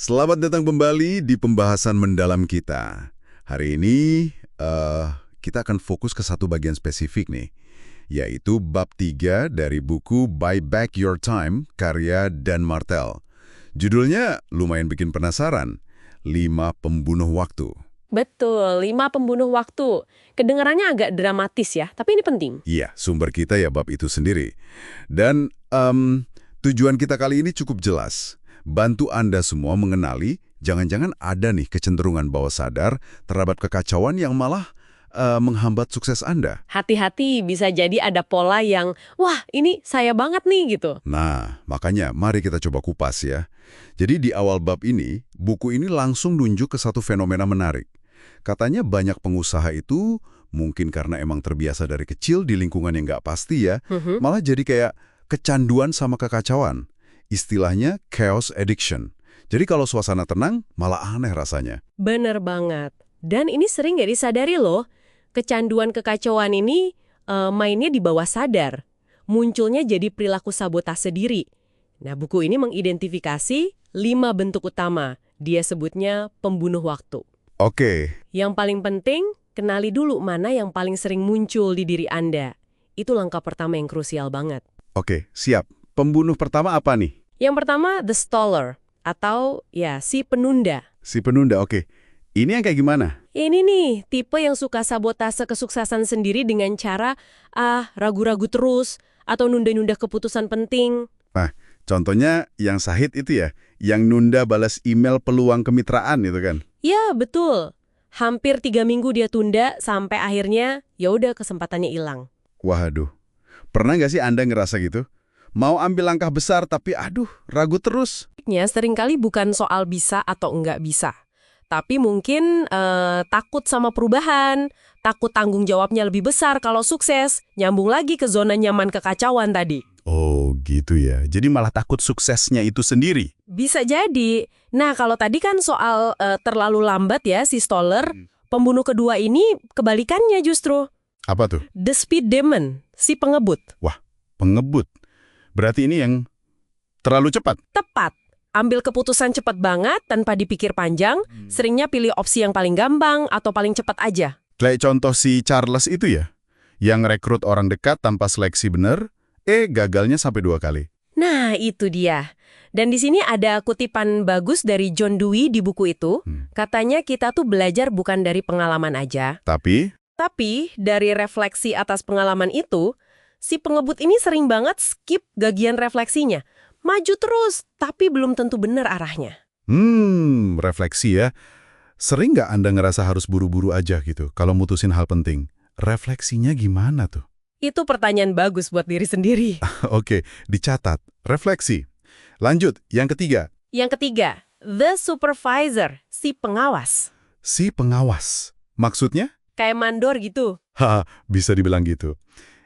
Selamat datang kembali di pembahasan mendalam kita. Hari ini kita akan fokus ke satu bagian spesifik nih, yaitu bab 3 dari buku Buy Back Your Time karya Dan Martell. Judulnya lumayan bikin penasaran, 5 Pembunuh Waktu. Betul, 5 pembunuh waktu. Kedengarannya agak dramatis ya, tapi ini penting. Iya, sumber kita ya bab itu sendiri. Dan tujuan kita kali ini cukup jelas. Bantu Anda semua mengenali, jangan-jangan ada nih kecenderungan bawah sadar terhadap kekacauan yang malah menghambat sukses Anda. Hati-hati, bisa jadi ada pola yang, wah ini saya banget nih gitu. Nah, makanya mari kita coba kupas ya. Jadi di awal bab ini, buku ini langsung nunjuk ke satu fenomena menarik. Katanya banyak pengusaha itu, mungkin karena emang terbiasa dari kecil di lingkungan yang nggak pasti ya, malah jadi kayak kecanduan sama kekacauan. Istilahnya chaos addiction. Jadi kalau suasana tenang, malah aneh rasanya. Bener banget. Dan ini sering nggak disadari loh, kecanduan kekacauan ini mainnya di bawah sadar. Munculnya jadi perilaku sabotase diri. Nah, buku ini mengidentifikasi 5 bentuk utama. Dia sebutnya pembunuh waktu. Oke. Yang paling penting, kenali dulu mana yang paling sering muncul di diri Anda. Itu langkah pertama yang krusial banget. Oke, siap. Pembunuh pertama apa nih? Yang pertama, the staller, atau ya si penunda. Si penunda, oke. Ini yang kayak gimana? Ini nih, tipe yang suka sabotase kesuksesan sendiri dengan cara, ragu-ragu terus, atau nunda-nunda keputusan penting. Nah, contohnya yang Sahid itu ya, yang nunda balas email peluang kemitraan itu kan? Ya, betul. Hampir 3 minggu dia tunda, sampai akhirnya, ya udah kesempatannya hilang. Waduh, pernah nggak sih Anda ngerasa gitu? Mau ambil langkah besar tapi ragu terus. Seringkali bukan soal bisa atau enggak bisa. Tapi mungkin takut sama perubahan, takut tanggung jawabnya lebih besar kalau sukses, nyambung lagi ke zona nyaman kekacauan tadi. Oh gitu ya, jadi malah takut suksesnya itu sendiri. Bisa jadi. Nah kalau tadi kan soal terlalu lambat ya si Stoller, pembunuh kedua ini kebalikannya justru. Apa tuh? The Speed Demon, si pengebut. Wah, pengebut. Berarti ini yang terlalu cepat? Tepat. Ambil keputusan cepat banget tanpa dipikir panjang, seringnya pilih opsi yang paling gampang atau paling cepat aja. Kayak contoh si Charles itu ya, yang rekrut orang dekat tanpa seleksi benar, gagalnya sampai 2 kali. Nah, itu dia. Dan di sini ada kutipan bagus dari John Dewey di buku itu. Katanya kita tuh belajar bukan dari pengalaman aja. Tapi Dari refleksi atas pengalaman itu, si pengebut ini sering banget skip bagian refleksinya. Maju terus, tapi belum tentu benar arahnya. Refleksi ya. Sering nggak Anda ngerasa harus buru-buru aja gitu kalau mutusin hal penting? Refleksinya gimana tuh? Itu pertanyaan bagus buat diri sendiri. Oke, dicatat. Refleksi. Lanjut, yang ketiga. Yang ketiga, the supervisor, si pengawas. Si pengawas. Maksudnya? Kayak mandor gitu. Bisa dibilang gitu.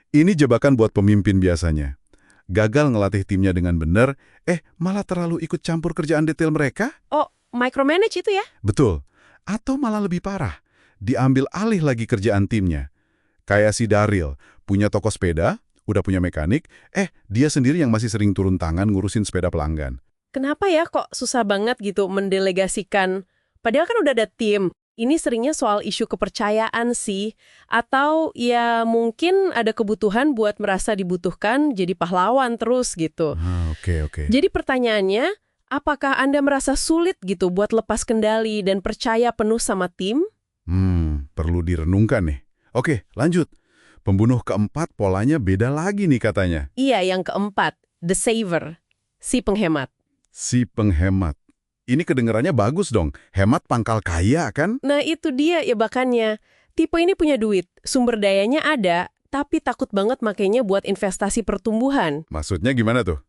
Ini jebakan buat pemimpin biasanya. Gagal ngelatih timnya dengan benar, malah terlalu ikut campur kerjaan detail mereka? Oh, micromanage itu ya? Betul. Atau malah lebih parah, diambil alih lagi kerjaan timnya. Kayak si Daryl, punya toko sepeda, udah punya mekanik, dia sendiri yang masih sering turun tangan ngurusin sepeda pelanggan. Kenapa ya kok susah banget gitu mendelegasikan? Padahal kan udah ada tim. Ini seringnya soal isu kepercayaan sih. Atau ya mungkin ada kebutuhan buat merasa dibutuhkan jadi pahlawan terus gitu. Oke. Jadi pertanyaannya, apakah Anda merasa sulit gitu buat lepas kendali dan percaya penuh sama tim? Perlu direnungkan nih. Oke, lanjut. Pembunuh keempat polanya beda lagi nih katanya. Iya, yang keempat, the saver, si penghemat. Si penghemat. Ini kedengarannya bagus dong, hemat pangkal kaya kan? Nah itu dia ya bakannya. Tipe ini punya duit, sumber dayanya ada, tapi takut banget makainya buat investasi pertumbuhan. Maksudnya gimana tuh?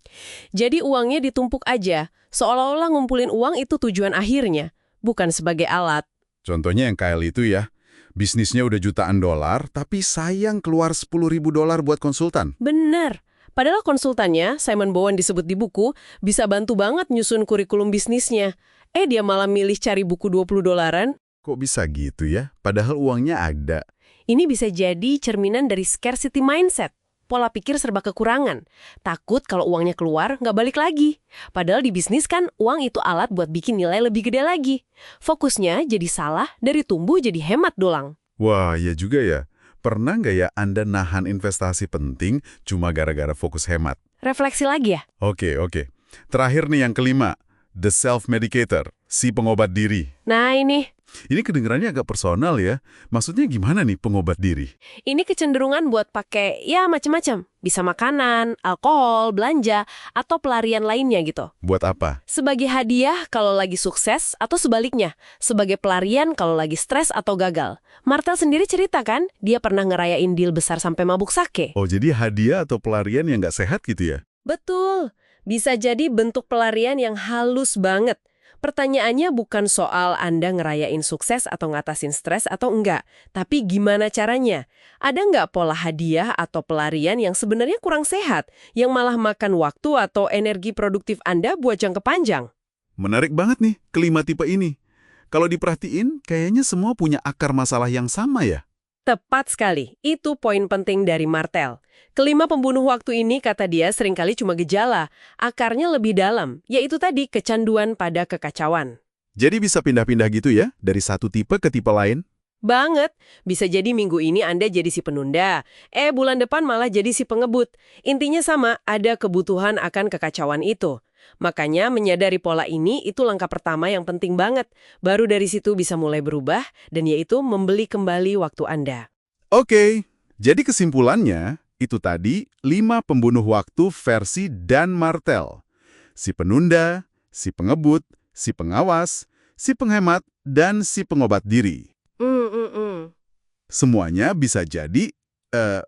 Jadi uangnya ditumpuk aja, seolah-olah ngumpulin uang itu tujuan akhirnya, bukan sebagai alat. Contohnya yang Kyle itu ya, bisnisnya udah jutaan dolar, tapi sayang keluar $10.000 buat konsultan. Bener. Padahal konsultannya, Simon Bowen disebut di buku, bisa bantu banget nyusun kurikulum bisnisnya. Dia malah milih cari buku $20. Kok bisa gitu ya? Padahal uangnya ada. Ini bisa jadi cerminan dari scarcity mindset. pola pikir serba kekurangan. Takut kalau uangnya keluar, nggak balik lagi. Padahal di bisnis kan, uang itu alat buat bikin nilai lebih gede lagi. Fokusnya jadi salah, dari tumbuh jadi hemat doang. Wah, iya juga ya. Pernah nggak ya Anda nahan investasi penting cuma gara-gara fokus hemat? Refleksi lagi ya? Oke. Terakhir nih yang kelima, the self-medicator, si pengobat diri. Nah ini Kedengarannya agak personal ya. Maksudnya gimana nih pengobat diri? kecenderungan buat pakai ya macam-macam. Bisa makanan, alkohol, belanja, atau pelarian lainnya gitu. Buat apa? Sebagai hadiah kalau lagi sukses, atau sebaliknya, sebagai pelarian kalau lagi stres atau gagal. Martel sendiri cerita kan, dia pernah ngerayain deal besar sampai mabuk sake. Oh, jadi hadiah atau pelarian yang nggak sehat gitu ya? Betul, bisa jadi bentuk pelarian yang halus banget. Pertanyaannya bukan soal Anda ngerayain sukses atau ngatasin stres atau enggak, tapi gimana caranya? Ada nggak pola hadiah atau pelarian yang sebenarnya kurang sehat, yang malah makan waktu atau energi produktif Anda buat jangka panjang? Menarik banget nih, kelima tipe ini. Kalau diperhatiin, kayaknya semua punya akar masalah yang sama ya? Tepat sekali, itu poin penting dari Martel. Kelima pembunuh waktu ini, kata dia, seringkali cuma gejala. Akarnya lebih dalam, yaitu tadi kecanduan pada kekacauan. Jadi bisa pindah-pindah gitu ya, dari satu tipe ke tipe lain? Banget. Bisa jadi minggu ini Anda jadi si penunda. Bulan depan malah jadi si pengebut. Intinya sama, ada kebutuhan akan kekacauan itu. Makanya menyadari pola ini itu langkah pertama yang penting banget. Baru dari situ bisa mulai berubah, dan yaitu membeli kembali waktu Anda. Oke, jadi kesimpulannya, itu tadi 5 pembunuh waktu versi Dan Martel. Si penunda, si pengebut, si pengawas, si penghemat, dan si pengobat diri. Semuanya bisa jadi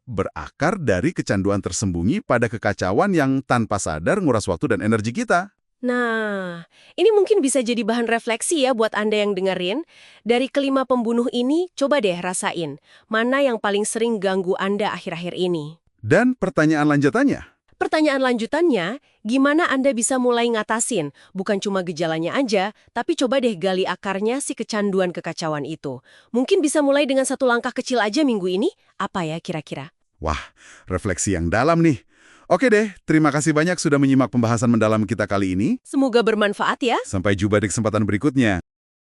berakar dari kecanduan tersembunyi pada kekacauan yang tanpa sadar nguras waktu dan energi kita. Nah, ini mungkin bisa jadi bahan refleksi ya buat Anda yang dengerin. Dari kelima pembunuh ini, coba deh rasain. Mana yang paling sering ganggu Anda akhir-akhir ini? Dan pertanyaan lanjutannya, Pertanyaan lanjutannya, gimana Anda bisa mulai ngatasin? Bukan cuma gejalanya aja, tapi coba deh gali akarnya si kecanduan kekacauan itu. Mungkin bisa mulai dengan satu langkah kecil aja minggu ini. Apa ya kira-kira? wah, refleksi yang dalam nih. Oke deh, terima kasih banyak sudah menyimak pembahasan mendalam kita kali ini. Semoga bermanfaat ya. Sampai jumpa di kesempatan berikutnya.